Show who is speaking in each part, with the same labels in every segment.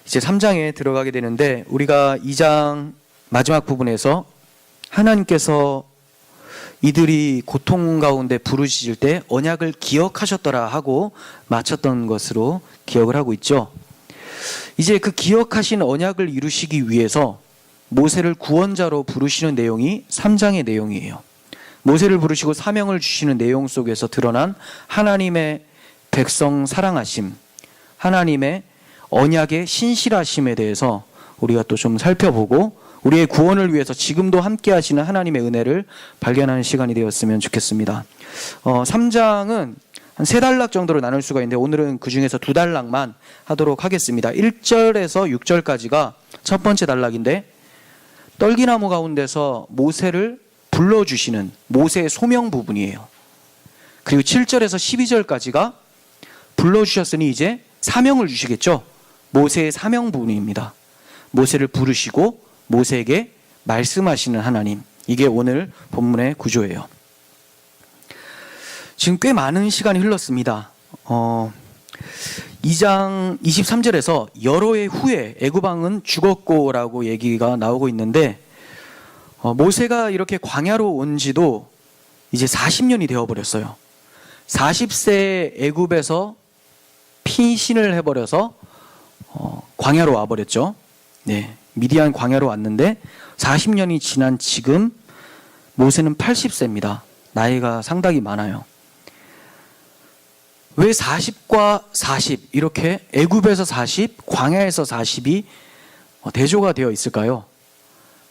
Speaker 1: 이제 3장에 들어가게 되는데, 우리가 2장 마지막 부분에서 하나님께서 이들이 고통 가운데 부르짖을 때 언약을 기억하셨더라 하고 마쳤던 것으로 기억을 하고 있죠. 이제 그 기억하신 언약을 이루시기 위해서 모세를 구원자로 부르시는 내용이 3장의 내용이에요. 모세를 부르시고 사명을 주시는 내용 속에서 드러난 하나님의 백성 사랑하심, 하나님의 언약의 신실하심에 대해서 우리가 또 좀 살펴보고, 우리의 구원을 위해서 지금도 함께 하시는 하나님의 은혜를 발견하는 시간이 되었으면 좋겠습니다. 3장은 한 3단락 정도로 나눌 수가 있는데, 오늘은 그 중에서 2단락만 하도록 하겠습니다. 1절에서 6절까지가 첫 번째 단락인데, 떨기나무 가운데서 모세를 불러주시는 모세의 소명 부분이에요. 그리고 7절에서 12절까지가 불러주셨으니 이제 사명을 주시겠죠. 모세의 사명 부분입니다. 모세를 부르시고 모세에게 말씀하시는 하나님, 이게 오늘 본문의 구조예요. 지금 꽤 많은 시간이 흘렀습니다. 2장 23절에서 여러 해 후에 애굽 왕은 죽었고 라고 얘기가 나오고 있는데, 모세가 이렇게 광야로 온 지도 이제 40년이 되어버렸어요. 40세에 애굽에서 피신을 해버려서 광야로 와버렸죠. 네, 미디안 광야로 왔는데 40년이 지난 지금 모세는 80세입니다. 나이가 상당히 많아요. 왜 40과 40 이렇게 애굽에서 40, 광야에서 40이 대조가 되어 있을까요?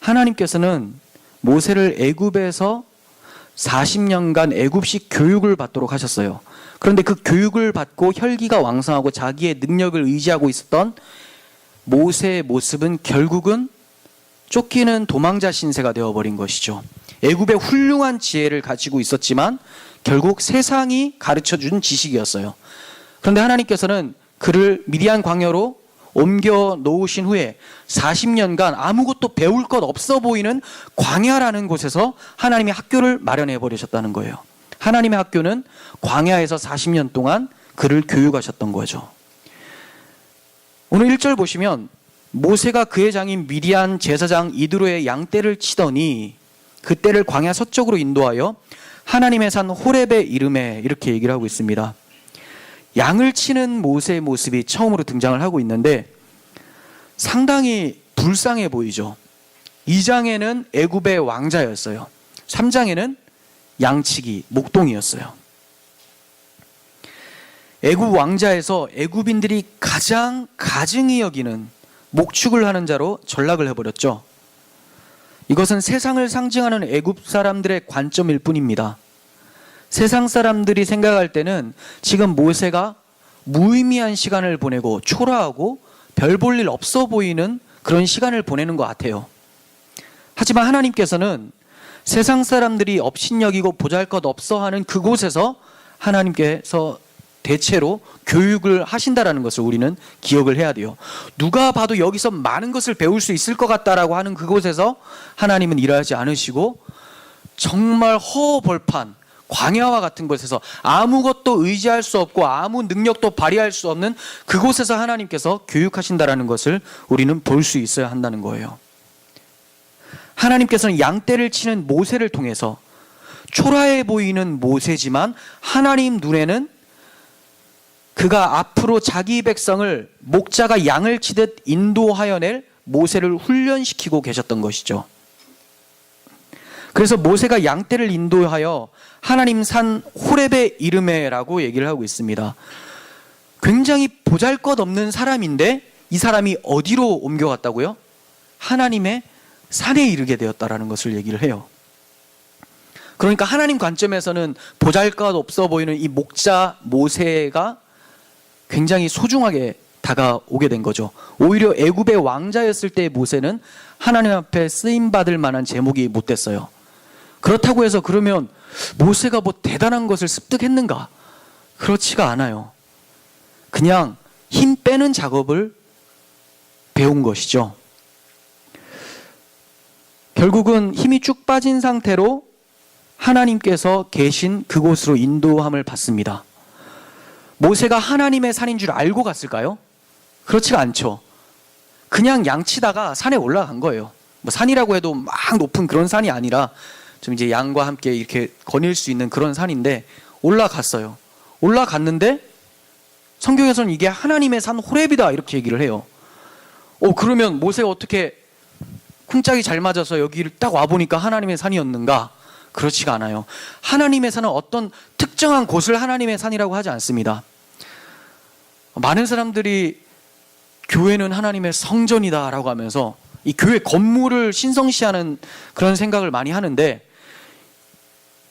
Speaker 1: 하나님께서는 모세를 애굽에서 40년간 애굽식 교육을 받도록 하셨어요. 그런데 그 교육을 받고 혈기가 왕성하고 자기의 능력을 의지하고 있었던 모세의 모습은 결국은 쫓기는 도망자 신세가 되어버린 것이죠. 애굽의 훌륭한 지혜를 가지고 있었지만 결국 세상이 가르쳐준 지식이었어요. 그런데 하나님께서는 그를 미디안 광야로 옮겨 놓으신 후에 40년간 아무것도 배울 것 없어 보이는 광야라는 곳에서 하나님의 학교를 마련해 버리셨다는 거예요. 하나님의 학교는 광야에서 40년 동안 그를 교육하셨던 거죠. 오늘 1절 보시면 모세가 그의 장인 미디안 제사장 이드로의 양떼를 치더니 그 떼를 광야 서쪽으로 인도하여 하나님의 산 호렙에 이르매, 이렇게 얘기를 하고 있습니다. 양을 치는 모세의 모습이 처음으로 등장을 하고 있는데 상당히 불쌍해 보이죠. 2장에는 애굽의 왕자였어요. 3장에는 양치기, 목동이었어요. 애굽 왕자에서 애굽인들이 가장 가증히 여기는 목축을 하는 자로 전락을 해버렸죠. 이것은 세상을 상징하는 애굽 사람들의 관점일 뿐입니다. 세상 사람들이 생각할 때는 지금 모세가 무의미한 시간을 보내고 초라하고 별 볼 일 없어 보이는 그런 시간을 보내는 것 같아요. 하지만 하나님께서는 세상 사람들이 업신여기고 보잘것없어 하는 그곳에서 하나님께서 대체로 교육을 하신다라는 것을 우리는 기억을 해야 돼요. 누가 봐도 여기서 많은 것을 배울 수 있을 것 같다라고 하는 그곳에서 하나님은 일하지 않으시고 정말 허허벌판 광야와 같은 곳에서 아무것도 의지할 수 없고 아무 능력도 발휘할 수 없는 그곳에서 하나님께서 교육하신다라는 것을 우리는 볼 수 있어야 한다는 거예요. 하나님께서는 양떼를 치는 모세를 통해서 초라해 보이는 모세지만 하나님 눈에는 그가 앞으로 자기 백성을 목자가 양을 치듯 인도하여 낼 모세를 훈련시키고 계셨던 것이죠. 그래서 모세가 양떼를 인도하여 하나님 산 호렙에 이르매라고 얘기를 하고 있습니다. 굉장히 보잘것없는 사람인데 이 사람이 어디로 옮겨갔다고요? 하나님의 산에 이르게 되었다라는 것을 얘기를 해요. 그러니까 하나님 관점에서는 보잘것없어 보이는 이 목자 모세가 굉장히 소중하게 다가오게 된 거죠. 오히려 애굽의 왕자였을 때의 모세는 하나님 앞에 쓰임받을 만한 제목이 못 됐어요. 그렇다고 해서 그러면 모세가 뭐 대단한 것을 습득했는가? 그렇지가 않아요. 그냥 힘 빼는 작업을 배운 것이죠. 결국은 힘이 쭉 빠진 상태로 하나님께서 계신 그곳으로 인도함을 받습니다. 모세가 하나님의 산인 줄 알고 갔을까요? 그렇지가 않죠. 그냥 양치다가 산에 올라간 거예요. 뭐 산이라고 해도 막 높은 그런 산이 아니라 좀 이제 양과 함께 이렇게 거닐 수 있는 그런 산인데 올라갔어요. 올라갔는데 성경에서는 이게 하나님의 산 호렙이다 이렇게 얘기를 해요. 그러면 모세가 어떻게 쿵짝이 잘 맞아서 여기를 딱 와보니까 하나님의 산이었는가? 그렇지가 않아요. 하나님의 산은 어떤 특정한 곳을 하나님의 산이라고 하지 않습니다. 많은 사람들이 교회는 하나님의 성전이다 라고 하면서 이 교회 건물을 신성시하는 그런 생각을 많이 하는데,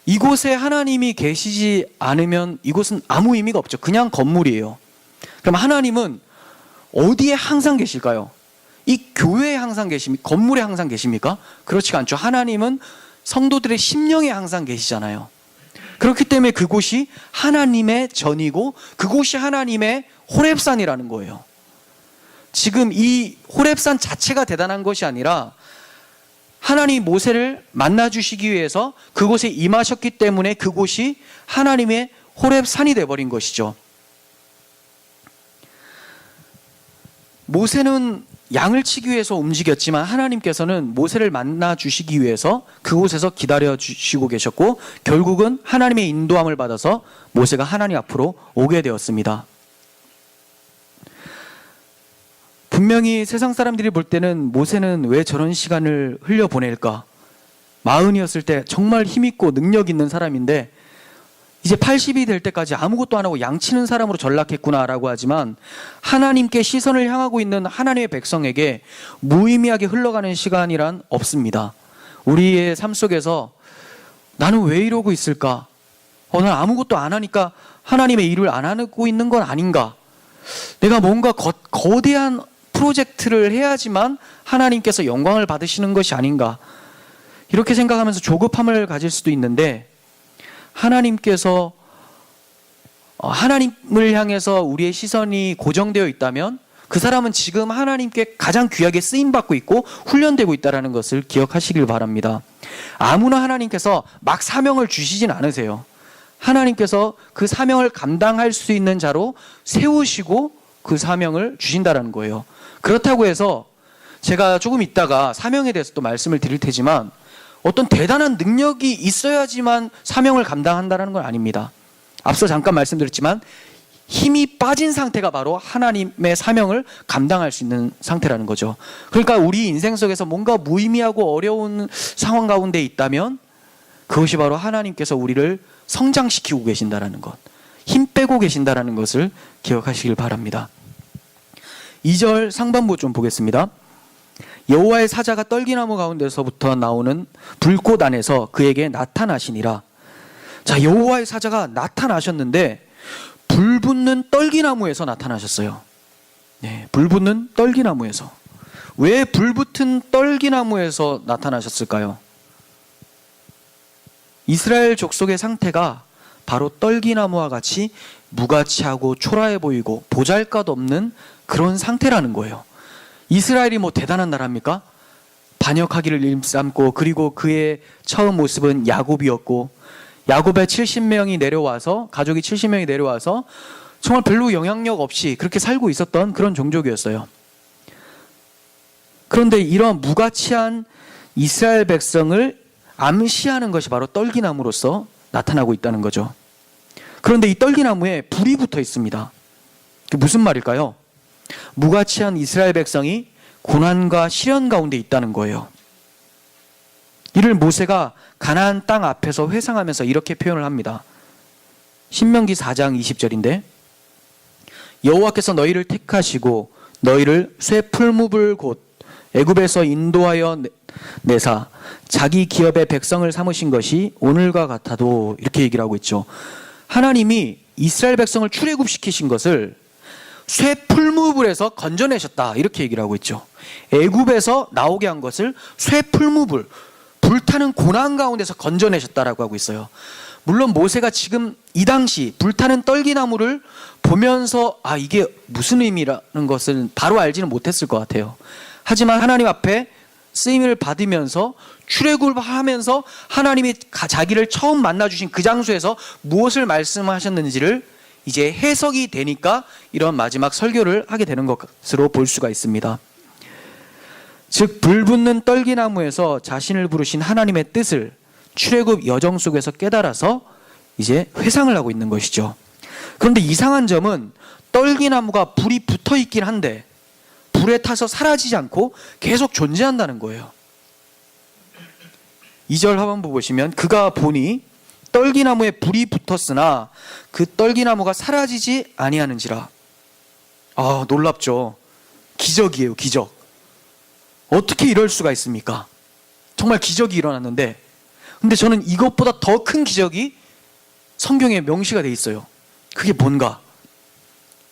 Speaker 1: 이곳에 하나님이 계시지 않으면 이곳은 아무 의미가 없죠. 그냥 건물이에요. 그럼 하나님은 어디에 항상 계실까요? 이 교회에 항상 계십니까? 건물에 항상 계십니까? 그렇지가 않죠. 하나님은 성도들의 심령에 항상 계시잖아요. 그렇기 때문에 그곳이 하나님의 전이고 그곳이 하나님의 호렙산이라는 거예요. 지금 이 호렙산 자체가 대단한 것이 아니라 하나님이 모세를 만나주시기 위해서 그곳에 임하셨기 때문에 그곳이 하나님의 호렙산이 되어버린 것이죠. 모세는 양을 치기 위해서 움직였지만 하나님께서는 모세를 만나주시기 위해서 그곳에서 기다려주시고 계셨고, 결국은 하나님의 인도함을 받아서 모세가 하나님 앞으로 오게 되었습니다. 분명히 세상 사람들이 볼 때는 모세는 왜 저런 시간을 흘려보낼까? 마흔이었을 때 정말 힘있고 능력 있는 사람인데 이제 80이 될 때까지 아무것도 안 하고 양치는 사람으로 전락했구나라고 하지만, 하나님께 시선을 향하고 있는 하나님의 백성에게 무의미하게 흘러가는 시간이란 없습니다. 우리의 삶 속에서 나는 왜 이러고 있을까? 난 아무것도 안 하니까 하나님의 일을 안 하고 있는 건 아닌가? 내가 뭔가 거대한 프로젝트를 해야지만 하나님께서 영광을 받으시는 것이 아닌가? 이렇게 생각하면서 조급함을 가질 수도 있는데, 하나님께서 하나님을 향해서 우리의 시선이 고정되어 있다면 그 사람은 지금 하나님께 가장 귀하게 쓰임받고 있고 훈련되고 있다는 것을 기억하시길 바랍니다. 아무나 하나님께서 막 사명을 주시진 않으세요. 하나님께서 그 사명을 감당할 수 있는 자로 세우시고 그 사명을 주신다는 거예요. 그렇다고 해서 제가 조금 있다가 사명에 대해서 또 말씀을 드릴 테지만, 어떤 대단한 능력이 있어야지만 사명을 감당한다는 건 아닙니다. 앞서 잠깐 말씀드렸지만 힘이 빠진 상태가 바로 하나님의 사명을 감당할 수 있는 상태라는 거죠. 그러니까 우리 인생 속에서 뭔가 무의미하고 어려운 상황 가운데 있다면 그것이 바로 하나님께서 우리를 성장시키고 계신다는 것, 힘 빼고 계신다는 것을 기억하시길 바랍니다. 2절 상반부 좀 보겠습니다. 여호와의 사자가 떨기나무 가운데서부터 나오는 불꽃 안에서 그에게 나타나시니라. 자, 여호와의 사자가 나타나셨는데 불 붙는 떨기나무에서 나타나셨어요. 네, 불 붙는 떨기나무에서. 왜 불 붙은 떨기나무에서 나타나셨을까요? 이스라엘 족속의 상태가 바로 떨기나무와 같이 무가치하고 초라해 보이고 보잘것없는 그런 상태라는 거예요. 이스라엘이 뭐 대단한 나라입니까? 반역하기를 일삼고, 그리고 그의 처음 모습은 야곱이었고, 야곱의 70명이 내려와서, 가족이 70명이 내려와서 정말 별로 영향력 없이 그렇게 살고 있었던 그런 종족이었어요. 그런데 이런 무가치한 이스라엘 백성을 암시하는 것이 바로 떨기나무로서 나타나고 있다는 거죠. 그런데 이 떨기나무에 불이 붙어 있습니다. 그게 무슨 말일까요? 무가치한 이스라엘 백성이 고난과 시련 가운데 있다는 거예요. 이를 모세가 가나안 땅 앞에서 회상하면서 이렇게 표현을 합니다. 신명기 4장 20절인데, 여호와께서 너희를 택하시고 너희를 쇠 풀무불 곧 애굽에서 인도하여 내사 자기 기업의 백성을 삼으신 것이 오늘과 같아도, 이렇게 얘기를 하고 있죠. 하나님이 이스라엘 백성을 출애굽시키신 것을 쇠 풀무불에서 건져내셨다, 이렇게 얘기를 하고 있죠. 애굽에서 나오게 한 것을 쇠 풀무불, 불타는 고난 가운데서 건져내셨다라고 하고 있어요. 물론 모세가 지금 이 당시 불타는 떨기나무를 보면서 이게 무슨 의미라는 것을 바로 알지는 못했을 것 같아요. 하지만 하나님 앞에 쓰임을 받으면서 출애굽을 하면서 하나님이 자기를 처음 만나주신 그 장소에서 무엇을 말씀하셨는지를 이제 해석이 되니까 이런 마지막 설교를 하게 되는 것으로 볼 수가 있습니다. 즉 불붙는 떨기나무에서 자신을 부르신 하나님의 뜻을 출애굽 여정 속에서 깨달아서 이제 회상을 하고 있는 것이죠. 그런데 이상한 점은 떨기나무가 불이 붙어 있긴 한데 불에 타서 사라지지 않고 계속 존재한다는 거예요. 2절 하반부 보시면 그가 보니 떨기나무에 불이 붙었으나 그 떨기나무가 사라지지 아니하는지라. 아, 놀랍죠. 기적이에요, 기적. 어떻게 이럴 수가 있습니까? 정말 기적이 일어났는데, 근데 저는 이것보다 더 큰 기적이 성경에 명시가 돼 있어요. 그게 뭔가?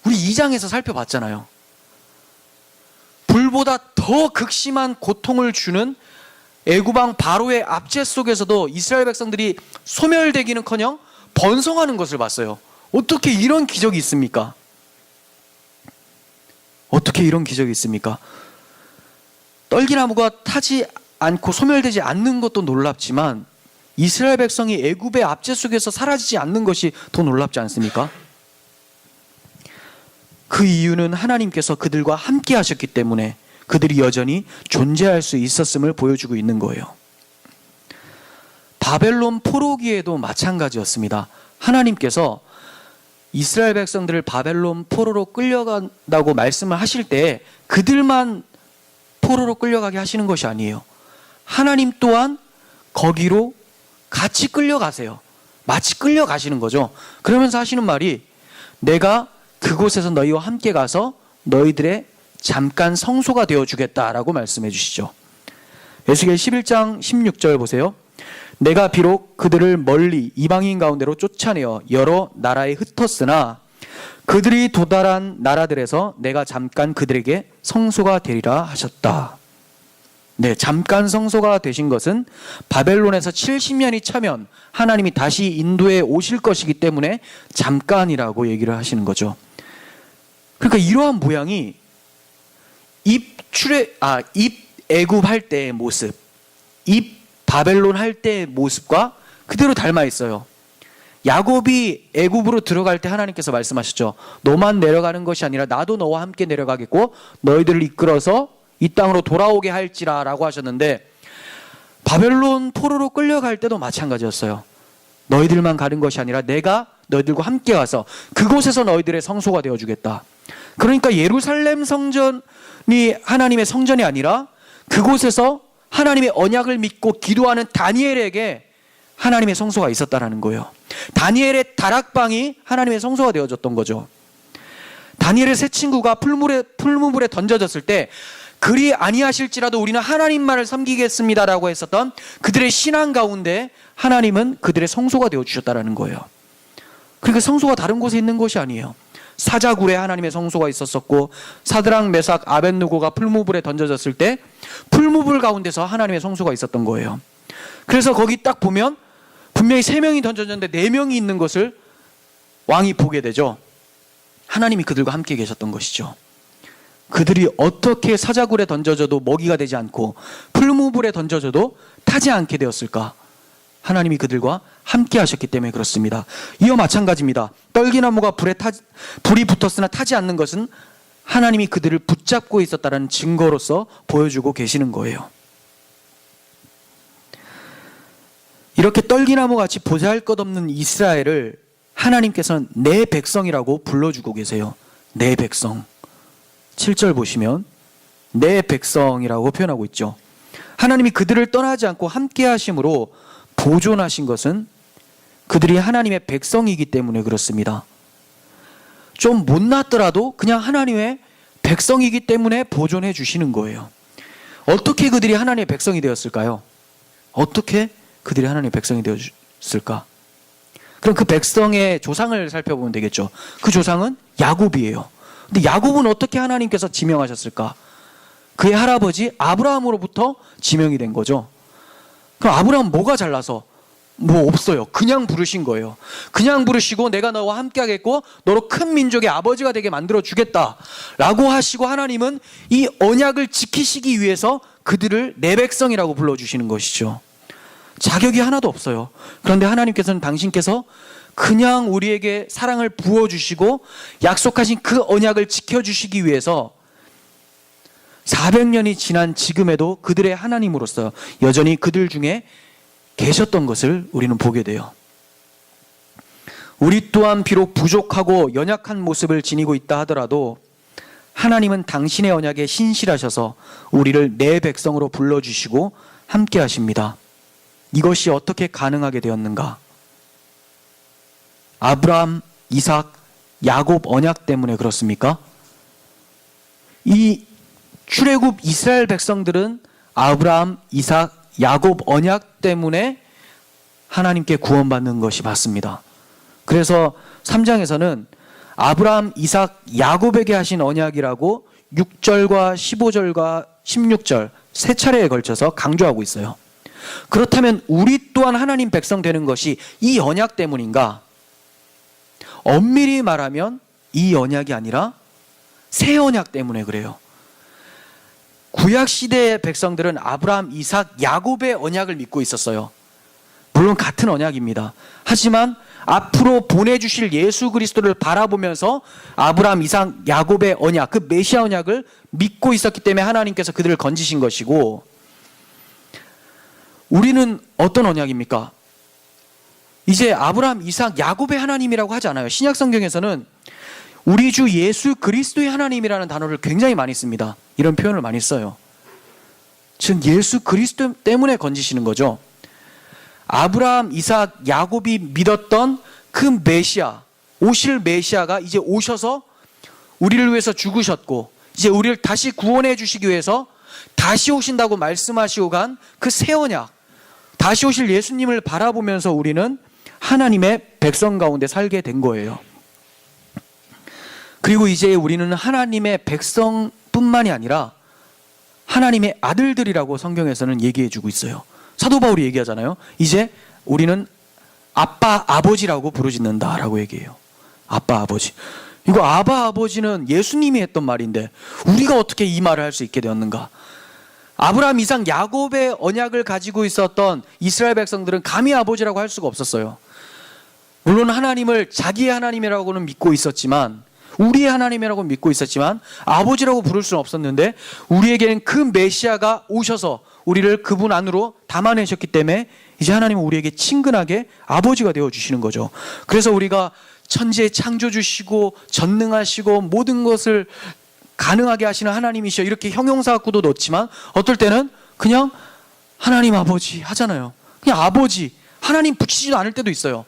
Speaker 1: 우리 2장에서 살펴봤잖아요. 불보다 더 극심한 고통을 주는 애굽왕 바로의 압제 속에서도 이스라엘 백성들이 소멸되기는커녕 번성하는 것을 봤어요. 어떻게 이런 기적이 있습니까? 어떻게 이런 기적이 있습니까? 떨기나무가 타지 않고 소멸되지 않는 것도 놀랍지만 이스라엘 백성이 애굽의 압제 속에서 사라지지 않는 것이 더 놀랍지 않습니까? 그 이유는 하나님께서 그들과 함께 하셨기 때문에 그들이 여전히 존재할 수 있었음을 보여주고 있는 거예요. 바벨론 포로기에도 마찬가지였습니다. 하나님께서 이스라엘 백성들을 바벨론 포로로 끌려간다고 말씀을 하실 때 그들만 포로로 끌려가게 하시는 것이 아니에요. 하나님 또한 거기로 같이 끌려가세요. 마치 끌려가시는 거죠. 그러면서 하시는 말이 내가 그곳에서 너희와 함께 가서 너희들의 잠깐 성소가 되어주겠다라고 말씀해 주시죠. 에스겔 11장 16절 보세요. 내가 비록 그들을 멀리 이방인 가운데로 쫓아내어 여러 나라에 흩었으나 그들이 도달한 나라들에서 내가 잠깐 그들에게 성소가 되리라 하셨다. 네, 잠깐 성소가 되신 것은 바벨론에서 70년이 차면 하나님이 다시 인도에 오실 것이기 때문에 잠깐이라고 얘기를 하시는 거죠. 그러니까 이러한 모양이 입 애굽 할 때의 모습, 입 바벨론 할 때의 모습과 그대로 닮아 있어요. 야곱이 애굽으로 들어갈 때 하나님께서 말씀하셨죠. 너만 내려가는 것이 아니라 나도 너와 함께 내려가겠고 너희들을 이끌어서 이 땅으로 돌아오게 할지라라고 하셨는데 바벨론 포로로 끌려갈 때도 마찬가지였어요. 너희들만 가는 것이 아니라 내가 너희들과 함께 가서 그곳에서 너희들의 성소가 되어주겠다. 그러니까 예루살렘 성전이 하나님의 성전이 아니라 그곳에서 하나님의 언약을 믿고 기도하는 다니엘에게 하나님의 성소가 있었다라는 거예요. 다니엘의 다락방이 하나님의 성소가 되어졌던 거죠. 다니엘의 세 친구가 풀무불에 던져졌을 때 그리 아니하실지라도 우리는 하나님만을 섬기겠습니다라고 했었던 그들의 신앙 가운데 하나님은 그들의 성소가 되어주셨다라는 거예요. 그러니까 성소가 다른 곳에 있는 것이 아니에요. 사자굴에 하나님의 성소가 있었었고 사드락 메삭 아벳느고가 풀무불에 던져졌을 때 풀무불 가운데서 하나님의 성소가 있었던 거예요. 그래서 거기 딱 보면 분명히 3명이 던져졌는데 4명이 있는 것을 왕이 보게 되죠. 하나님이 그들과 함께 계셨던 것이죠. 그들이 어떻게 사자굴에 던져져도 먹이가 되지 않고 풀무불에 던져져도 타지 않게 되었을까? 하나님이 그들과 함께 하셨기 때문에 그렇습니다. 이와 마찬가지입니다. 떨기나무가 불이 붙었으나 타지 않는 것은 하나님이 그들을 붙잡고 있었다는 증거로서 보여주고 계시는 거예요. 이렇게 떨기나무 같이 보잘것없는 이스라엘을 하나님께서는 내 백성이라고 불러주고 계세요. 내 백성. 7절 보시면 내 백성이라고 표현하고 있죠. 하나님이 그들을 떠나지 않고 함께 하심으로 보존하신 것은 그들이 하나님의 백성이기 때문에 그렇습니다. 좀 못났더라도 그냥 하나님의 백성이기 때문에 보존해 주시는 거예요. 어떻게 그들이 하나님의 백성이 되었을까요? 어떻게 그들이 하나님의 백성이 되었을까? 그럼 그 백성의 조상을 살펴보면 되겠죠. 그 조상은 야곱이에요. 근데 야곱은 어떻게 하나님께서 지명하셨을까? 그의 할아버지 아브라함으로부터 지명이 된 거죠. 그럼 아브라함은 뭐가 잘나서? 뭐 없어요. 그냥 부르신 거예요. 그냥 부르시고 내가 너와 함께 하겠고 너로 큰 민족의 아버지가 되게 만들어 주겠다 라고 하시고 하나님은 이 언약을 지키시기 위해서 그들을 내 백성이라고 불러주시는 것이죠. 자격이 하나도 없어요. 그런데 하나님께서는 당신께서 그냥 우리에게 사랑을 부어주시고 약속하신 그 언약을 지켜주시기 위해서 400년이 지난 지금에도 그들의 하나님으로서 여전히 그들 중에 계셨던 것을 우리는 보게 돼요. 우리 또한 비록 부족하고 연약한 모습을 지니고 있다 하더라도 하나님은 당신의 언약에 신실하셔서 우리를 내 백성으로 불러주시고 함께 하십니다. 이것이 어떻게 가능하게 되었는가? 아브라함, 이삭, 야곱 언약 때문에 그렇습니까? 이 출애굽 이스라엘 백성들은 아브라함, 이삭, 야곱 언약 때문에 하나님께 구원받는 것이 맞습니다. 그래서 3장에서는 아브라함, 이삭, 야곱에게 하신 언약이라고 6절과 15절과 16절 세 차례에 걸쳐서 강조하고 있어요. 그렇다면 우리 또한 하나님 백성 되는 것이 이 언약 때문인가? 엄밀히 말하면 이 언약이 아니라 새 언약 때문에 그래요. 구약 시대의 백성들은 아브라함, 이삭, 야곱의 언약을 믿고 있었어요. 물론 같은 언약입니다. 하지만 앞으로 보내주실 예수 그리스도를 바라보면서 아브라함, 이삭, 야곱의 언약, 그 메시아 언약을 믿고 있었기 때문에 하나님께서 그들을 건지신 것이고, 우리는 어떤 언약입니까? 이제 아브라함, 이삭, 야곱의 하나님이라고 하지 않아요. 신약 성경에서는 우리 주 예수 그리스도의 하나님이라는 단어를 굉장히 많이 씁니다. 이런 표현을 많이 써요. 즉 예수 그리스도 때문에 건지시는 거죠. 아브라함, 이삭, 야곱이 믿었던 그 메시아, 오실 메시아가 이제 오셔서 우리를 위해서 죽으셨고 이제 우리를 다시 구원해 주시기 위해서 다시 오신다고 말씀하시고 간 그 새 언약, 다시 오실 예수님을 바라보면서 우리는 하나님의 백성 가운데 살게 된 거예요. 그리고 이제 우리는 하나님의 백성뿐만이 아니라 하나님의 아들들이라고 성경에서는 얘기해 주고 있어요. 사도 바울이 얘기하잖아요. 이제 우리는 아빠, 아버지라고 부르짖는다라고 얘기해요. 아빠, 아버지. 이거 아바, 아버지는 예수님이 했던 말인데 우리가 어떻게 이 말을 할 수 있게 되었는가? 아브라함, 이삭, 야곱의 언약을 가지고 있었던 이스라엘 백성들은 감히 아버지라고 할 수가 없었어요. 물론 하나님을 자기의 하나님이라고는 믿고 있었지만, 우리의 하나님이라고 믿고 있었지만 아버지라고 부를 수는 없었는데 우리에게는 그 메시아가 오셔서 우리를 그분 안으로 담아내셨기 때문에 이제 하나님은 우리에게 친근하게 아버지가 되어주시는 거죠. 그래서 우리가 천지의 창조주시고 전능하시고 모든 것을 가능하게 하시는 하나님이시여 이렇게 형용사 구도 넣지만 어떨 때는 그냥 하나님 아버지 하잖아요. 그냥 아버지, 하나님 붙이지도 않을 때도 있어요.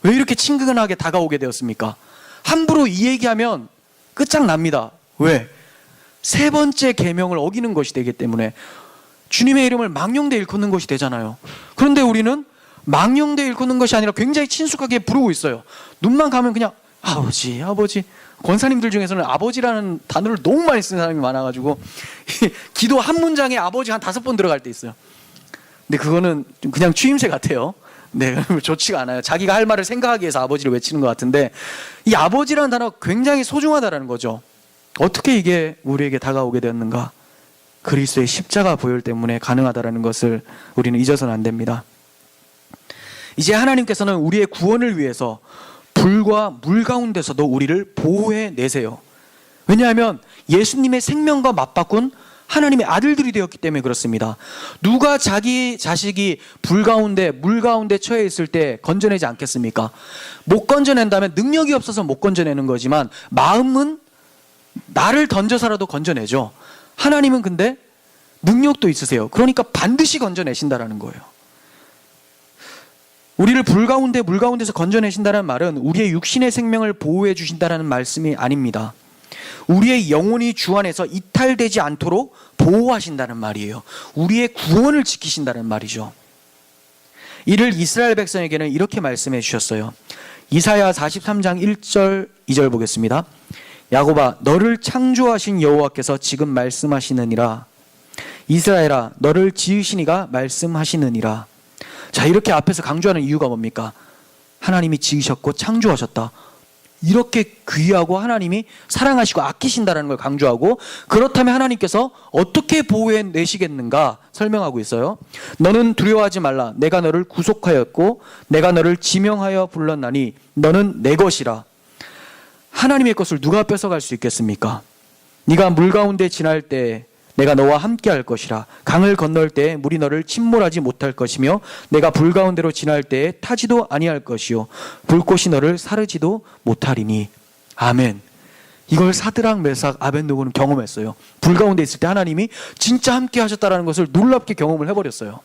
Speaker 1: 왜 이렇게 친근하게 다가오게 되었습니까? 함부로 이 얘기하면 끝장납니다. 왜? 세 번째 계명을 어기는 것이 되기 때문에 주님의 이름을 망령되 일컫는 것이 되잖아요. 그런데 우리는 망령되 일컫는 것이 아니라 굉장히 친숙하게 부르고 있어요. 눈만 가면 그냥 아버지, 아버지. 권사님들 중에서는 아버지라는 단어를 너무 많이 쓰는 사람이 많아가지고 기도 한 문장에 아버지 한 5번 들어갈 때 있어요. 근데 그거는 좀 그냥 추임새 같아요. 네, 좋지가 않아요. 자기가 할 말을 생각하기 위해서 아버지를 외치는 것 같은데 이 아버지라는 단어가 굉장히 소중하다는 거죠. 어떻게 이게 우리에게 다가오게 되었는가? 그리스도의 십자가 보혈 때문에 가능하다는 것을 우리는 잊어서는 안 됩니다. 이제 하나님께서는 우리의 구원을 위해서 불과 물 가운데서도 우리를 보호해 내세요. 왜냐하면 예수님의 생명과 맞바꾼 하나님의 아들들이 되었기 때문에 그렇습니다. 누가 자기 자식이 불 가운데, 물 가운데 처해 있을 때 건져내지 않겠습니까? 못 건져낸다면 능력이 없어서 못 건져내는 거지만 마음은 나를 던져서라도 건져내죠. 하나님은 근데 능력도 있으세요. 그러니까 반드시 건져내신다라는 거예요. 우리를 불 가운데, 물 가운데서 건져내신다는 말은 우리의 육신의 생명을 보호해 주신다는 말씀이 아닙니다. 우리의 영혼이 주 안에서 이탈되지 않도록 보호하신다는 말이에요. 우리의 구원을 지키신다는 말이죠. 이를 이스라엘 백성에게는 이렇게 말씀해 주셨어요. 이사야 43장 1절 2절 보겠습니다. 야곱아, 너를 창조하신 여호와께서 지금 말씀하시느니라. 이스라엘아, 너를 지으신 이가 말씀하시느니라. 자, 이렇게 앞에서 강조하는 이유가 뭡니까? 하나님이 지으셨고 창조하셨다. 이렇게 귀하고 하나님이 사랑하시고 아끼신다는 걸 강조하고, 그렇다면 하나님께서 어떻게 보호해 내시겠는가 설명하고 있어요. 너는 두려워하지 말라. 내가 너를 구속하였고 내가 너를 지명하여 불렀나니 너는 내 것이라. 하나님의 것을 누가 뺏어갈 수 있겠습니까? 네가 물 가운데 지날 때 내가 너와 함께 할 것이라. 강을 건널 때 물이 너를 침몰하지 못할 것이며 내가 불 가운데로 지날 때에 타지도 아니할 것이요 불꽃이 너를 사르지도 못하리니. 아멘. 이걸 사드락 메삭 아벤노고는 경험했어요. 불 가운데 있을 때 하나님이 진짜 함께 하셨다는 것을 놀랍게 경험을 해버렸어요.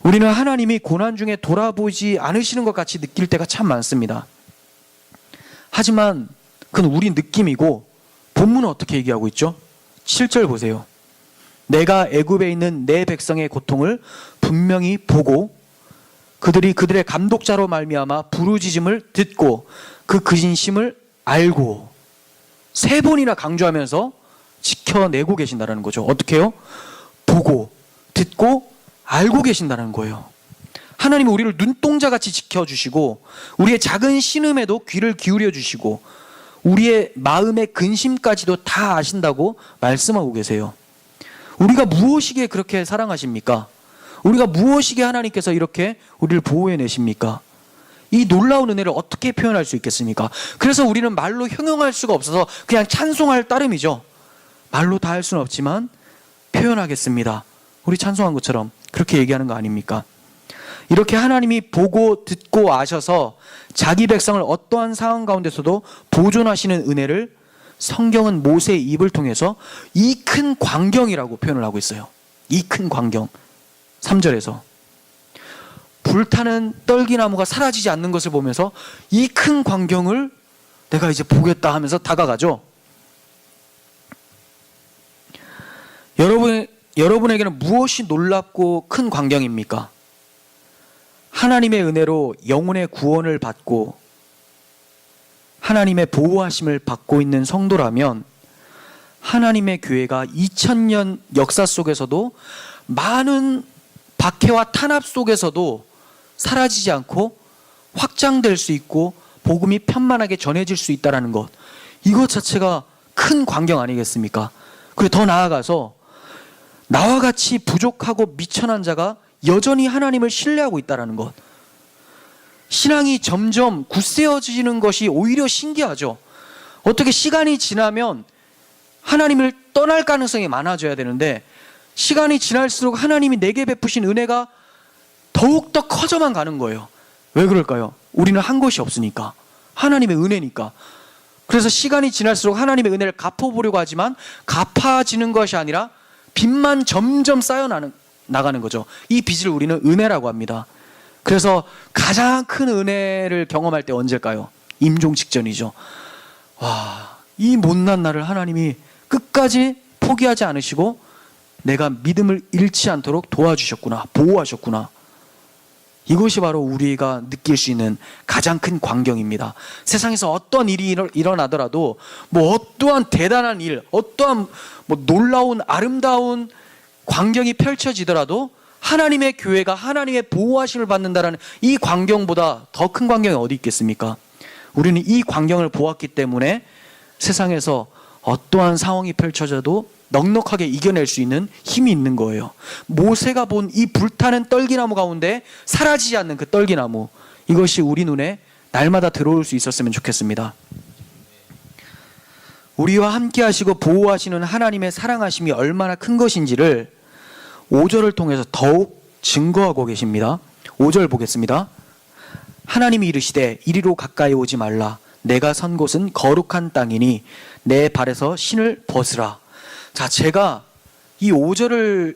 Speaker 1: 우리는 하나님이 고난 중에 돌아보지 않으시는 것 같이 느낄 때가 참 많습니다. 하지만 그건 우리 느낌이고 본문은 어떻게 얘기하고 있죠? 7절 보세요. 내가 애굽에 있는 내 백성의 고통을 분명히 보고 그들이 그들의 감독자로 말미암아 부르짖음을 듣고 그 근심을 알고. 3번이나 강조하면서 지켜내고 계신다는 거죠. 어떻게 해요? 보고 듣고 알고 계신다는 거예요. 하나님은 우리를 눈동자같이 지켜주시고 우리의 작은 신음에도 귀를 기울여 주시고 우리의 마음의 근심까지도 다 아신다고 말씀하고 계세요. 우리가 무엇이기에 그렇게 사랑하십니까? 우리가 무엇이기에 하나님께서 이렇게 우리를 보호해내십니까? 이 놀라운 은혜를 어떻게 표현할 수 있겠습니까? 그래서 우리는 말로 형용할 수가 없어서 그냥 찬송할 따름이죠. 말로 다 할 수는 없지만 표현하겠습니다. 우리 찬송한 것처럼 그렇게 얘기하는 거 아닙니까? 이렇게 하나님이 보고 듣고 아셔서 자기 백성을 어떠한 상황 가운데서도 보존하시는 은혜를 성경은 모세의 입을 통해서 이 큰 광경이라고 표현을 하고 있어요. 이 큰 광경. 3절에서 불타는 떨기나무가 사라지지 않는 것을 보면서 이 큰 광경을 내가 이제 보겠다 하면서 다가가죠. 여러분에게는 무엇이 놀랍고 큰 광경입니까? 하나님의 은혜로 영혼의 구원을 받고 하나님의 보호하심을 받고 있는 성도라면 하나님의 교회가 2000년 역사 속에서도 많은 박해와 탄압 속에서도 사라지지 않고 확장될 수 있고 복음이 편만하게 전해질 수 있다는 것, 이것 자체가 큰 광경 아니겠습니까? 그리고 더 나아가서 나와 같이 부족하고 미천한 자가 여전히 하나님을 신뢰하고 있다는 것, 신앙이 점점 굳세어지는 것이 오히려 신기하죠. 어떻게 시간이 지나면 하나님을 떠날 가능성이 많아져야 되는데 시간이 지날수록 하나님이 내게 베푸신 은혜가 더욱더 커져만 가는 거예요. 왜 그럴까요? 우리는 한 것이 없으니까. 하나님의 은혜니까. 그래서 시간이 지날수록 하나님의 은혜를 갚아보려고 하지만 갚아지는 것이 아니라 빚만 점점 쌓여나가는 거죠. 이 빚을 우리는 은혜라고 합니다. 그래서 가장 큰 은혜를 경험할 때 언제일까요? 임종 직전이죠. 와, 이 못난 나를 하나님이 끝까지 포기하지 않으시고 내가 믿음을 잃지 않도록 도와주셨구나, 보호하셨구나. 이것이 바로 우리가 느낄 수 있는 가장 큰 광경입니다. 세상에서 어떤 일이 일어나더라도 뭐 어떠한 대단한 일, 어떠한 뭐 놀라운 아름다운 광경이 펼쳐지더라도 하나님의 교회가 하나님의 보호하심을 받는다라는 이 광경보다 더 큰 광경이 어디 있겠습니까? 우리는 이 광경을 보았기 때문에 세상에서 어떠한 상황이 펼쳐져도 넉넉하게 이겨낼 수 있는 힘이 있는 거예요. 모세가 본 이 불타는 떨기나무 가운데 사라지지 않는 그 떨기나무, 이것이 우리 눈에 날마다 들어올 수 있었으면 좋겠습니다. 우리와 함께 하시고 보호하시는 하나님의 사랑하심이 얼마나 큰 것인지를 5절을 통해서 더욱 증거하고 계십니다. 5절 보겠습니다. 하나님이 이르시되 이리로 가까이 오지 말라. 내가 선 곳은 거룩한 땅이니 내 발에서 신을 벗으라. 자, 제가 이 5절을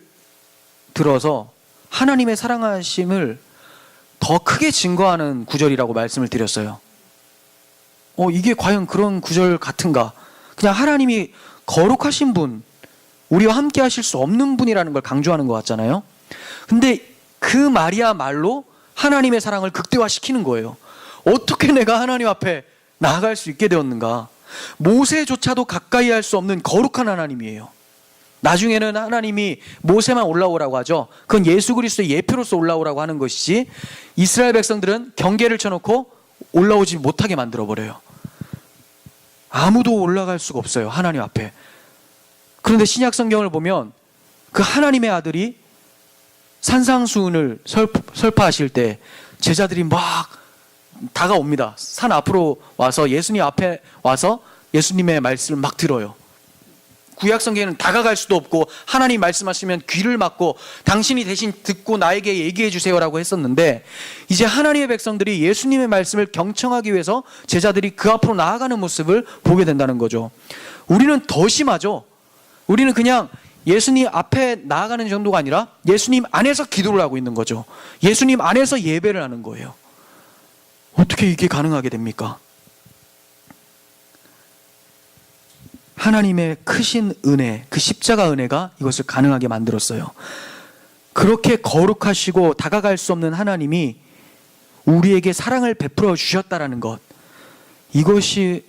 Speaker 1: 들어서 하나님의 사랑하심을 더 크게 증거하는 구절이라고 말씀을 드렸어요. 이게 과연 그런 구절 같은가? 그냥 하나님이 거룩하신 분, 우리와 함께 하실 수 없는 분이라는 걸 강조하는 것 같잖아요. 근데 그 말이야말로 하나님의 사랑을 극대화시키는 거예요. 어떻게 내가 하나님 앞에 나아갈 수 있게 되었는가? 모세조차도 가까이 할 수 없는 거룩한 하나님이에요. 나중에는 하나님이 모세만 올라오라고 하죠. 그건 예수 그리스도의 예표로서 올라오라고 하는 것이지, 이스라엘 백성들은 경계를 쳐놓고 올라오지 못하게 만들어버려요. 아무도 올라갈 수가 없어요, 하나님 앞에. 그런데 신약 성경을 보면 그 하나님의 아들이 산상수훈을 설파하실 때 제자들이 막 다가옵니다. 산 앞으로 와서 예수님 앞에 와서 예수님의 말씀을 막 들어요. 구약성경에는 다가갈 수도 없고 하나님 말씀하시면 귀를 막고 당신이 대신 듣고 나에게 얘기해 주세요라고 했었는데, 이제 하나님의 백성들이 예수님의 말씀을 경청하기 위해서 제자들이 그 앞으로 나아가는 모습을 보게 된다는 거죠. 우리는 더 심하죠. 우리는 그냥 예수님 앞에 나아가는 정도가 아니라 예수님 안에서 기도를 하고 있는 거죠. 예수님 안에서 예배를 하는 거예요. 어떻게 이게 가능하게 됩니까? 하나님의 크신 은혜, 그 십자가 은혜가 이것을 가능하게 만들었어요. 그렇게 거룩하시고 다가갈 수 없는 하나님이 우리에게 사랑을 베풀어 주셨다라는 것, 이것이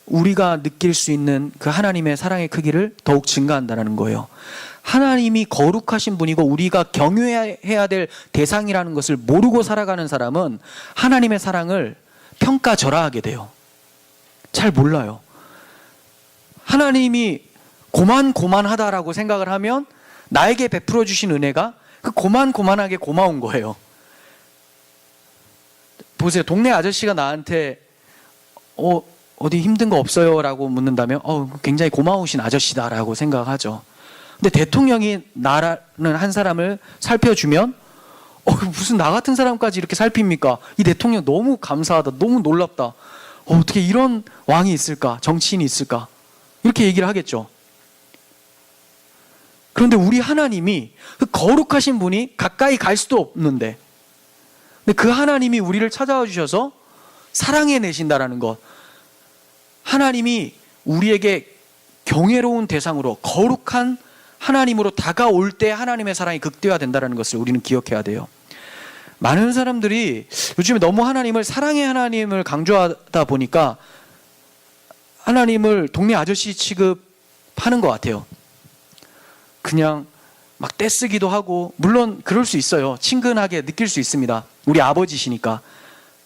Speaker 1: 우리가 느낄 수 있는 그 하나님의 사랑의 크기를 더욱 증가한다는 거예요. 하나님이 거룩하신 분이고 우리가 경외해야 될 대상이라는 것을 모르고 살아가는 사람은 하나님의 사랑을 평가절하하게 돼요. 잘 몰라요. 하나님이 고만고만하다라고 생각을 하면 나에게 베풀어 주신 은혜가 그 고만고만하게 고마운 거예요. 보세요. 동네 아저씨가 나한테 어디 힘든 거 없어요? 라고 묻는다면 굉장히 고마우신 아저씨다라고 생각하죠. 근데 대통령이 나라는 한 사람을 살펴주면 무슨 나 같은 사람까지 이렇게 살핍니까? 이 대통령 너무 감사하다, 너무 놀랍다, 어떻게 이런 왕이 있을까, 정치인이 있을까, 이렇게 얘기를 하겠죠. 그런데 우리 하나님이 그 거룩하신 분이 가까이 갈 수도 없는데, 근데 그 하나님이 우리를 찾아와 주셔서 사랑해 내신다라는 것, 하나님이 우리에게 경외로운 대상으로 거룩한 하나님으로 다가올 때 하나님의 사랑이 극대화된다는 것을 우리는 기억해야 돼요. 많은 사람들이 요즘에 너무 하나님을, 사랑의 하나님을 강조하다 보니까 하나님을 동네 아저씨 취급하는 것 같아요. 그냥 막 떼쓰기도 하고, 물론 그럴 수 있어요. 친근하게 느낄 수 있습니다. 우리 아버지시니까.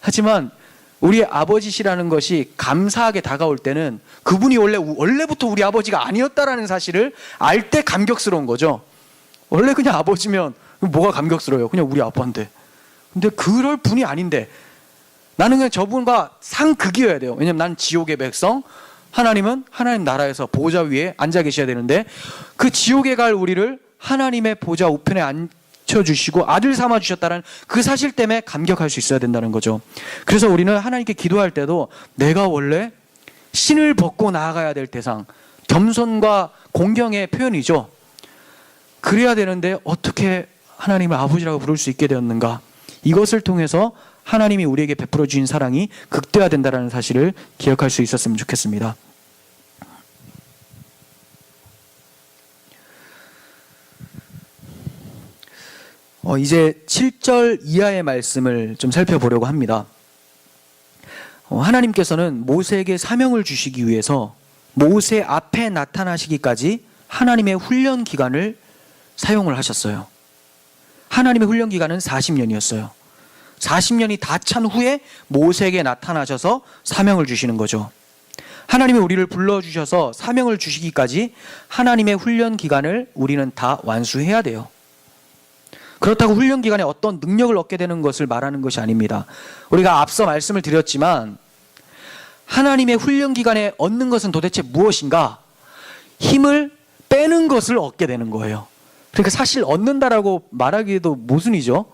Speaker 1: 하지만 우리 아버지시라는 것이 감사하게 다가올 때는 그분이 원래부터 우리 아버지가 아니었다라는 사실을 알 때 감격스러운 거죠. 원래 그냥 아버지면 뭐가 감격스러워요? 그냥 우리 아빠인데. 근데 그럴 분이 아닌데 나는 그냥 저분과 상극이어야 돼요. 왜냐면 난 지옥의 백성, 하나님은 하나님 나라에서 보좌 위에 앉아 계셔야 되는데, 그 지옥에 갈 우리를 하나님의 보좌 우편에 앉혀주시고 아들 삼아주셨다는 그 사실 때문에 감격할 수 있어야 된다는 거죠. 그래서 우리는 하나님께 기도할 때도 내가 원래 신을 벗고 나아가야 될 대상, 겸손과 공경의 표현이죠. 그래야 되는데 어떻게 하나님을 아버지라고 부를 수 있게 되었는가, 이것을 통해서 하나님이 우리에게 베풀어 주신 사랑이 극대화된다는 사실을 기억할 수 있었으면 좋겠습니다. 이제 7절 이하의 말씀을 좀 살펴보려고 합니다. 하나님께서는 모세에게 사명을 주시기 위해서 모세 앞에 나타나시기까지 하나님의 훈련 기간을 사용을 하셨어요. 하나님의 훈련 기간은 40년이었어요. 40년이 다 찬 후에 모세에게 나타나셔서 사명을 주시는 거죠. 하나님이 우리를 불러주셔서 사명을 주시기까지 하나님의 훈련 기간을 우리는 다 완수해야 돼요. 그렇다고 훈련 기간에 어떤 능력을 얻게 되는 것을 말하는 것이 아닙니다. 우리가 앞서 말씀을 드렸지만 하나님의 훈련 기간에 얻는 것은 도대체 무엇인가? 힘을 빼는 것을 얻게 되는 거예요. 그러니까 사실 얻는다라고 말하기에도 모순이죠.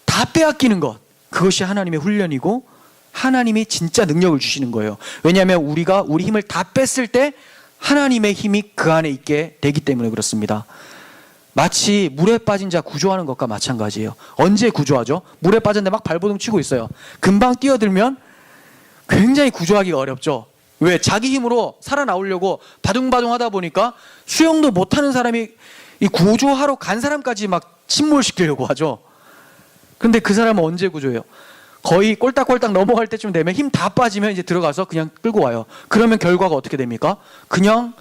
Speaker 1: 다 빼앗기는 것, 그것이 하나님의 훈련이고 하나님이 진짜 능력을 주시는 거예요. 왜냐하면 우리가 우리 힘을 다 뺐을 때 하나님의 힘이 그 안에 있게 되기 때문에 그렇습니다. 마치 물에 빠진 자 구조하는 것과 마찬가지예요. 언제 구조하죠? 물에 빠졌는데 막 발버둥 치고 있어요. 금방 뛰어들면 굉장히 구조하기가 어렵죠. 왜? 자기 힘으로 살아나오려고 바둥바둥 하다 보니까 수영도 못하는 사람이 이 구조하러 간 사람까지 막 침몰시키려고 하죠. 근데 그 사람은 언제 구조해요? 거의 꼴딱꼴딱 넘어갈 때쯤 되면 힘 다 빠지면 이제 들어가서 그냥 끌고 와요. 그러면 결과가 어떻게 됩니까? 그냥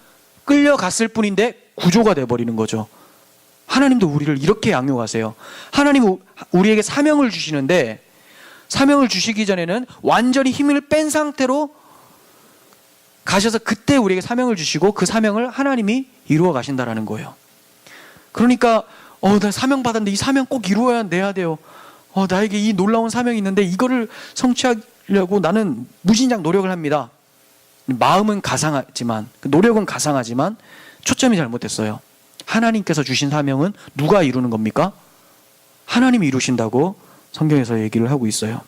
Speaker 1: 끌려갔을 뿐인데 구조가 돼버리는 거죠. 하나님도 우리를 이렇게 양육하세요. 하나님은 우리에게 사명을 주시는데 사명을 주시기 전에는 완전히 힘을 뺀 상태로 가셔서 그때 우리에게 사명을 주시고 그 사명을 하나님이 이루어 가신다라는 거예요. 그러니까 나 사명 받았는데 이 사명 꼭 이루어야 내야 돼요. 나에게 이 놀라운 사명이 있는데 이거를 성취하려고 나는 무진장 노력을 합니다. 마음은 가상하지만, 노력은 가상하지만 초점이 잘못됐어요. 하나님께서 주신 사명은 누가 이루는 겁니까? 하나님이 이루신다고 성경에서 얘기를 하고 있어요.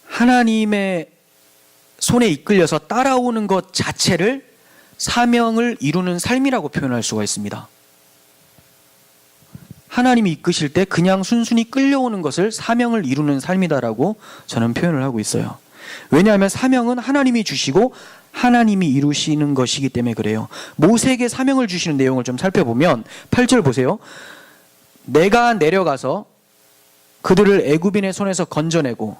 Speaker 1: 하나님의 손에 이끌려서 따라오는 것 자체를 사명을 이루는 삶이라고 표현할 수가 있습니다. 하나님이 이끄실 때 그냥 순순히 끌려오는 것을 사명을 이루는 삶이다라고 저는 표현을 하고 있어요. 왜냐하면 사명은 하나님이 주시고 하나님이 이루시는 것이기 때문에 그래요. 모세에게 사명을 주시는 내용을 좀 살펴보면 8절 보세요. 내가 내려가서 그들을 애굽인의 손에서 건져내고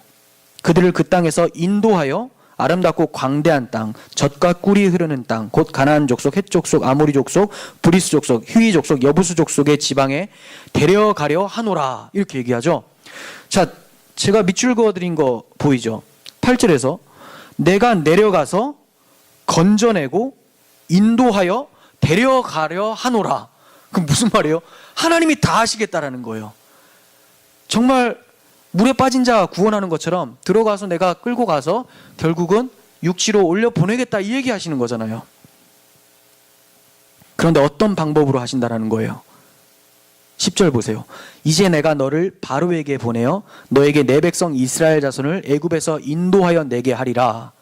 Speaker 1: 그들을 그 땅에서 인도하여 아름답고 광대한 땅, 젖과 꿀이 흐르는 땅, 곧 가나안 족속, 헷 족속, 아모리 족속, 브리스 족속, 휴이 족속, 여부수 족속의 지방에 데려가려 하노라. 이렇게 얘기하죠. 자, 제가 밑줄 그어드린 거 보이죠? 8절에서 내가 내려가서 건져내고 인도하여 데려가려 하노라. 그럼 무슨 말이에요? 하나님이 다 하시겠다라는 거예요. 정말 물에 빠진 자 구원하는 것처럼 들어가서 내가 끌고 가서 결국은 육지로 올려 보내겠다 이 얘기 하시는 거잖아요. 그런데 어떤 방법으로 하신다라는 거예요? 10절 보세요. 이제 내가 너를 바로에게 보내어 너에게 내 백성 이스라엘 자손을 애굽에서 인도하여 내게 하리라.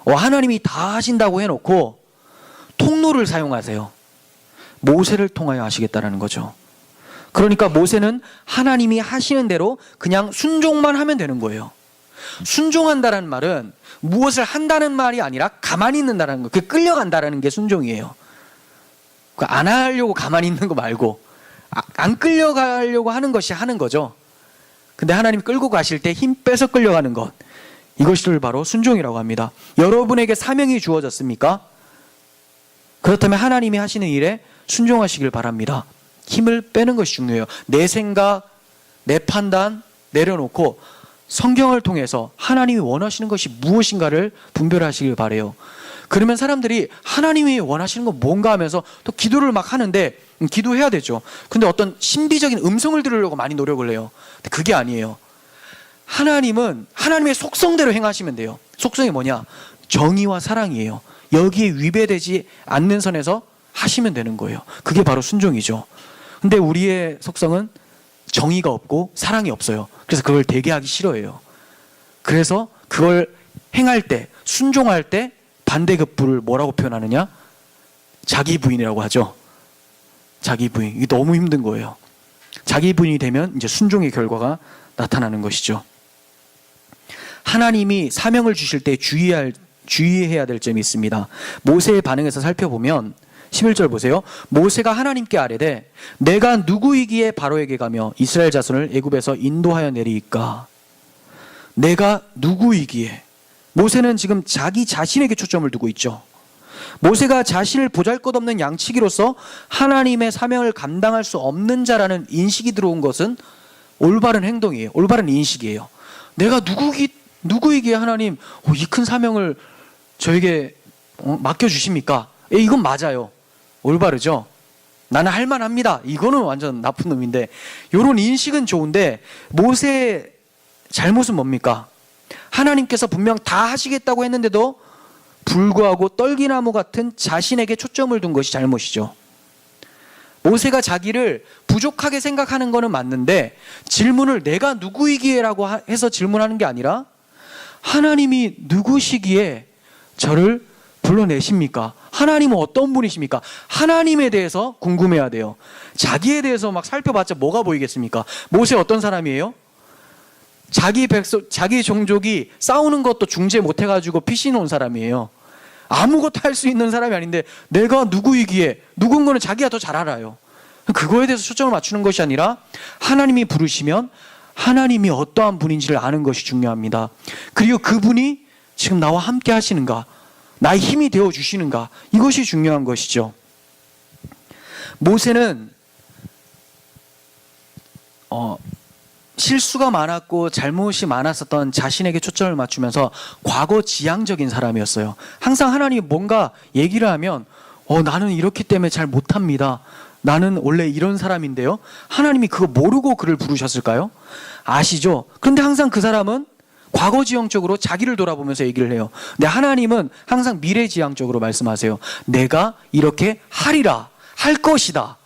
Speaker 1: 하나님이 다 하신다고 해놓고 통로를 사용하세요. 모세를 통하여 하시겠다라는 거죠. 그러니까 모세는 하나님이 하시는 대로 그냥 순종만 하면 되는 거예요. 순종한다는 말은 무엇을 한다는 말이 아니라 가만히 있는다는 거, 끌려간다는 게 순종이에요. 안 하려고 가만히 있는 거 말고 안 끌려가려고 하는 것이 하는 거죠. 근데 하나님 끌고 가실 때 힘 빼서 끌려가는 것, 이것을 바로 순종이라고 합니다. 여러분에게 사명이 주어졌습니까? 그렇다면 하나님이 하시는 일에 순종하시길 바랍니다. 힘을 빼는 것이 중요해요. 내 생각, 내 판단 내려놓고 성경을 통해서 하나님이 원하시는 것이 무엇인가를 분별하시길 바라요. 그러면 사람들이 하나님이 원하시는 건 뭔가 하면서 또 기도를 막 하는데, 기도해야 되죠. 근데 어떤 신비적인 음성을 들으려고 많이 노력을 해요. 근데 그게 아니에요. 하나님은 하나님의 속성대로 행하시면 돼요. 속성이 뭐냐? 정의와 사랑이에요. 여기에 위배되지 않는 선에서 하시면 되는 거예요. 그게 바로 순종이죠. 근데 우리의 속성은 정의가 없고 사랑이 없어요. 그래서 그걸 되게 하기 싫어해요. 그래서 그걸 행할 때, 순종할 때 반대급부를 뭐라고 표현하느냐? 자기 부인이라고 하죠. 자기 부인. 이게 너무 힘든 거예요. 자기 부인이 되면 이제 순종의 결과가 나타나는 것이죠. 하나님이 사명을 주실 때 주의해야 될 점이 있습니다. 모세의 반응에서 살펴보면 11절 보세요. 모세가 하나님께 아뢰되 내가 누구이기에 바로에게 가며 이스라엘 자손을 애굽에서 인도하여 내리이까. 내가 누구이기에. 모세는 지금 자기 자신에게 초점을 두고 있죠. 모세가 자신을 보잘것없는 양치기로서 하나님의 사명을 감당할 수 없는 자라는 인식이 들어온 것은 올바른 행동이에요. 올바른 인식이에요. 내가 누구이기에 하나님 이 큰 사명을 저에게 맡겨주십니까? 이건 맞아요. 올바르죠. 나는 할만합니다. 이거는 완전 나쁜 놈인데, 이런 인식은 좋은데 모세의 잘못은 뭡니까? 하나님께서 분명 다 하시겠다고 했는데도 불구하고 떨기나무 같은 자신에게 초점을 둔 것이 잘못이죠. 모세가 자기를 부족하게 생각하는 것은 맞는데 질문을 내가 누구이기에라고 해서 질문하는 게 아니라 하나님이 누구시기에 저를 불러내십니까? 하나님은 어떤 분이십니까? 하나님에 대해서 궁금해야 돼요. 자기에 대해서 막 살펴봤자 뭐가 보이겠습니까? 모세 어떤 사람이에요? 자기 종족이 싸우는 것도 중재 못해가지고 피신 온 사람이에요. 아무것도 할 수 있는 사람이 아닌데 내가 누구이기에, 누군 거는 자기가 더 잘 알아요. 그거에 대해서 초점을 맞추는 것이 아니라 하나님이 부르시면 하나님이 어떠한 분인지를 아는 것이 중요합니다. 그리고 그분이 지금 나와 함께 하시는가, 나의 힘이 되어 주시는가, 이것이 중요한 것이죠. 모세는 실수가 많았고 잘못이 많았었던 자신에게 초점을 맞추면서 과거 지향적인 사람이었어요. 항상 하나님이 뭔가 얘기를 하면 나는 이렇기 때문에 잘 못합니다. 나는 원래 이런 사람인데요. 하나님이 그거 모르고 그를 부르셨을까요? 아시죠? 그런데 항상 그 사람은 과거지향적으로 자기를 돌아보면서 얘기를 해요. 근데 하나님은 항상 미래지향적으로 말씀하세요. 내가 이렇게 하리라, 할 것이다.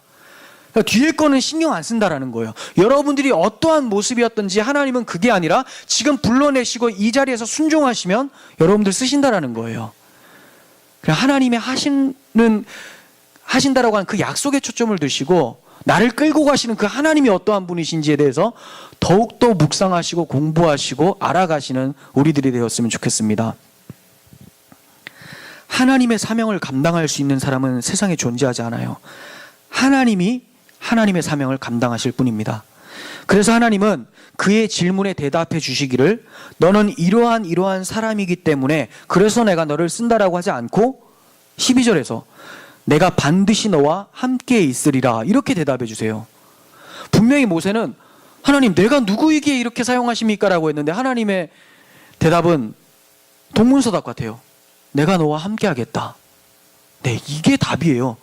Speaker 1: 그러니까 뒤에 거는 신경 안 쓴다라는 거예요. 여러분들이 어떠한 모습이었든지 하나님은 그게 아니라 지금 불러내시고 이 자리에서 순종하시면 여러분들 쓰신다라는 거예요. 하나님의 하신다라고 하는 그 약속에 초점을 두시고 나를 끌고 가시는 그 하나님이 어떠한 분이신지에 대해서 더욱더 묵상하시고 공부하시고 알아가시는 우리들이 되었으면 좋겠습니다. 하나님의 사명을 감당할 수 있는 사람은 세상에 존재하지 않아요. 하나님이 하나님의 사명을 감당하실 뿐입니다. 그래서 하나님은 그의 질문에 대답해 주시기를 너는 이러한 사람이기 때문에 그래서 내가 너를 쓴다라고 하지 않고 12절에서 내가 반드시 너와 함께 있으리라 이렇게 대답해 주세요. 분명히 모세는 하나님 내가 누구이기에 이렇게 사용하십니까? 라고 했는데 하나님의 대답은 동문서답 같아요. 내가 너와 함께 하겠다. 네, 이게 답이에요.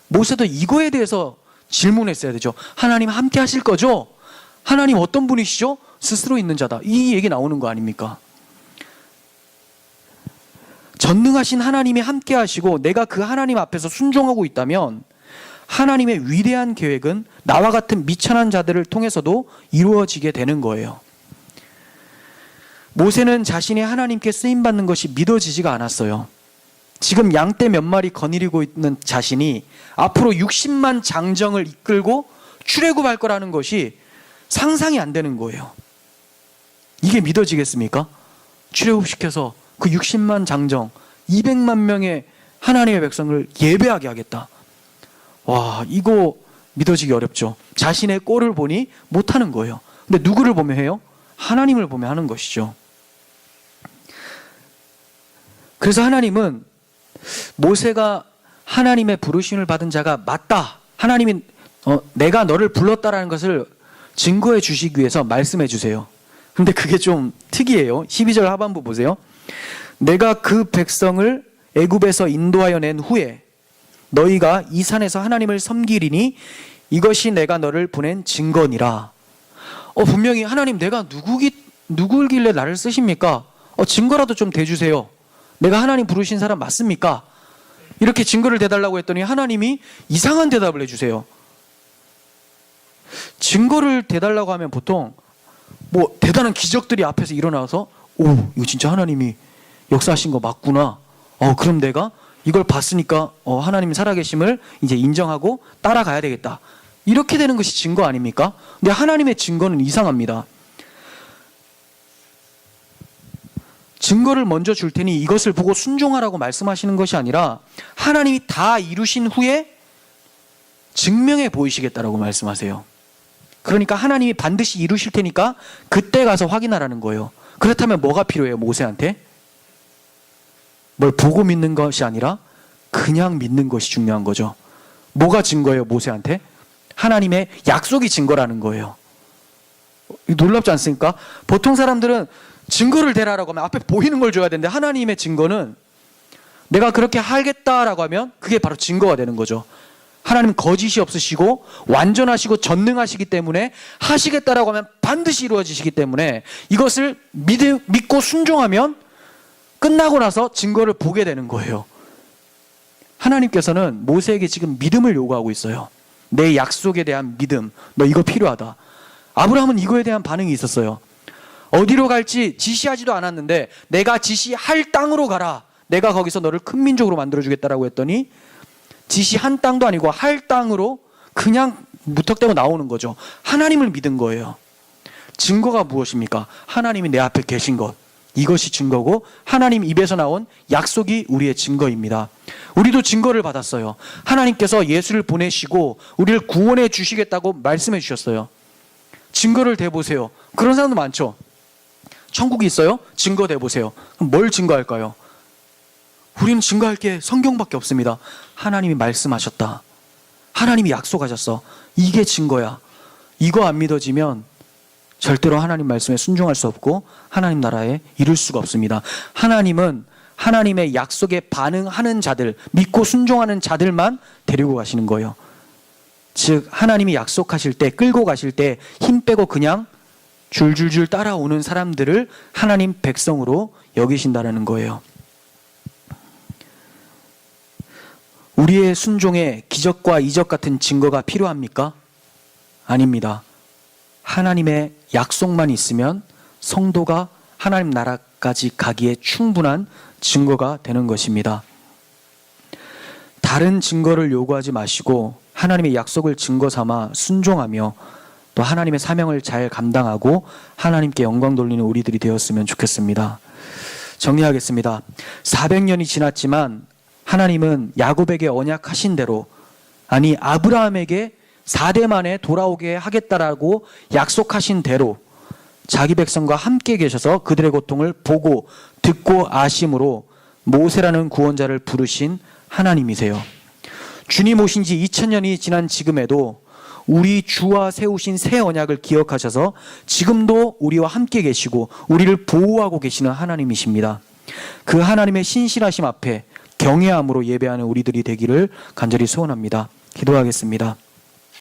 Speaker 1: 모세도 이거에 대해서 질문했어야 되죠. 하나님 함께 하실 거죠? 하나님 어떤 분이시죠? 스스로 있는 자다. 이 얘기 나오는 거 아닙니까? 전능하신 하나님이 함께 하시고 내가 그 하나님 앞에서 순종하고 있다면 하나님의 위대한 계획은 나와 같은 미천한 자들을 통해서도 이루어지게 되는 거예요. 모세는 자신이 하나님께 쓰임받는 것이 믿어지지가 않았어요. 지금 양떼 몇 마리 거느리고 있는 자신이 앞으로 60만 장정을 이끌고 출애굽할 거라는 것이 상상이 안 되는 거예요. 이게 믿어지겠습니까? 출애굽시켜서 그 60만 장정 200만 명의 하나님의 백성을 예배하게 하겠다. 와, 이거 믿어지기 어렵죠. 자신의 꼴을 보니 못하는 거예요. 근데 누구를 보며 해요? 하나님을 보며 하는 것이죠. 그래서 하나님은 모세가 하나님의 부르심을 받은 자가 맞다. 하나님이 내가 너를 불렀다라는 것을 증거해 주시기 위해서 말씀해 주세요. 근데 그게 좀 특이해요. 12절 하반부 보세요. 내가 그 백성을 애굽에서 인도하여 낸 후에 너희가 이 산에서 하나님을 섬기리니 이것이 내가 너를 보낸 증거니라. 분명히 하나님 내가 누구길래 나를 쓰십니까? 증거라도 좀 대주세요. 내가 하나님 부르신 사람 맞습니까? 이렇게 증거를 대달라고 했더니 하나님이 이상한 대답을 해주세요. 증거를 대달라고 하면 보통 뭐 대단한 기적들이 앞에서 일어나서 이거 진짜 하나님이 역사하신 거 맞구나. 그럼 내가 이걸 봤으니까 하나님이 살아계심을 이제 인정하고 따라가야 되겠다. 이렇게 되는 것이 증거 아닙니까? 근데 하나님의 증거는 이상합니다. 증거를 먼저 줄 테니 이것을 보고 순종하라고 말씀하시는 것이 아니라 하나님이 다 이루신 후에 증명해 보이시겠다라고 말씀하세요. 그러니까 하나님이 반드시 이루실 테니까 그때 가서 확인하라는 거예요. 그렇다면 뭐가 필요해요? 모세한테? 뭘 보고 믿는 것이 아니라 그냥 믿는 것이 중요한 거죠. 뭐가 증거예요? 모세한테? 하나님의 약속이 증거라는 거예요. 놀랍지 않습니까? 보통 사람들은 증거를 대라라고 하면 앞에 보이는 걸 줘야 되는데 하나님의 증거는 내가 그렇게 하겠다라고 하면 그게 바로 증거가 되는 거죠. 하나님은 거짓이 없으시고 완전하시고 전능하시기 때문에 하시겠다라고 하면 반드시 이루어지시기 때문에 이것을 믿고 순종하면 끝나고 나서 증거를 보게 되는 거예요. 하나님께서는 모세에게 지금 믿음을 요구하고 있어요. 내 약속에 대한 믿음. 너 이거 필요하다. 아브라함은 이거에 대한 반응이 있었어요. 어디로 갈지 지시하지도 않았는데 내가 지시할 땅으로 가라. 내가 거기서 너를 큰 민족으로 만들어주겠다라고 했더니 지시한 땅도 아니고 할 땅으로 그냥 무턱대고 나오는 거죠. 하나님을 믿은 거예요. 증거가 무엇입니까? 하나님이 내 앞에 계신 것. 이것이 증거고 하나님 입에서 나온 약속이 우리의 증거입니다. 우리도 증거를 받았어요. 하나님께서 예수를 보내시고 우리를 구원해 주시겠다고 말씀해 주셨어요. 증거를 대보세요. 그런 사람도 많죠. 천국이 있어요? 증거 대보세요. 그럼 뭘 증거할까요? 우리는 증거할 게 성경밖에 없습니다. 하나님이 말씀하셨다. 하나님이 약속하셨어. 이게 증거야. 이거 안 믿어지면 절대로 하나님 말씀에 순종할 수 없고 하나님 나라에 이룰 수가 없습니다. 하나님은 하나님의 약속에 반응하는 자들, 믿고 순종하는 자들만 데리고 가시는 거예요. 즉 하나님이 약속하실 때, 끌고 가실 때 힘 빼고 그냥 줄줄줄 따라오는 사람들을 하나님 백성으로 여기신다라는 거예요. 우리의 순종에 기적과 이적 같은 증거가 필요합니까? 아닙니다. 하나님의 약속만 있으면 성도가 하나님 나라까지 가기에 충분한 증거가 되는 것입니다. 다른 증거를 요구하지 마시고 하나님의 약속을 증거 삼아 순종하며 또 하나님의 사명을 잘 감당하고 하나님께 영광 돌리는 우리들이 되었으면 좋겠습니다. 정리하겠습니다. 400년이 지났지만 하나님은 야곱에게 언약하신 대로, 아니 아브라함에게 4대 만에 돌아오게 하겠다라고 약속하신 대로 자기 백성과 함께 계셔서 그들의 고통을 보고 듣고 아심으로 모세라는 구원자를 부르신 하나님이세요. 주님 오신 지 2000년이 지난 지금에도 우리 주와 세우신 새 언약을 기억하셔서 지금도 우리와 함께 계시고 우리를 보호하고 계시는 하나님이십니다. 그 하나님의 신실하심 앞에 경외함으로 예배하는 우리들이 되기를 간절히 소원합니다. 기도하겠습니다.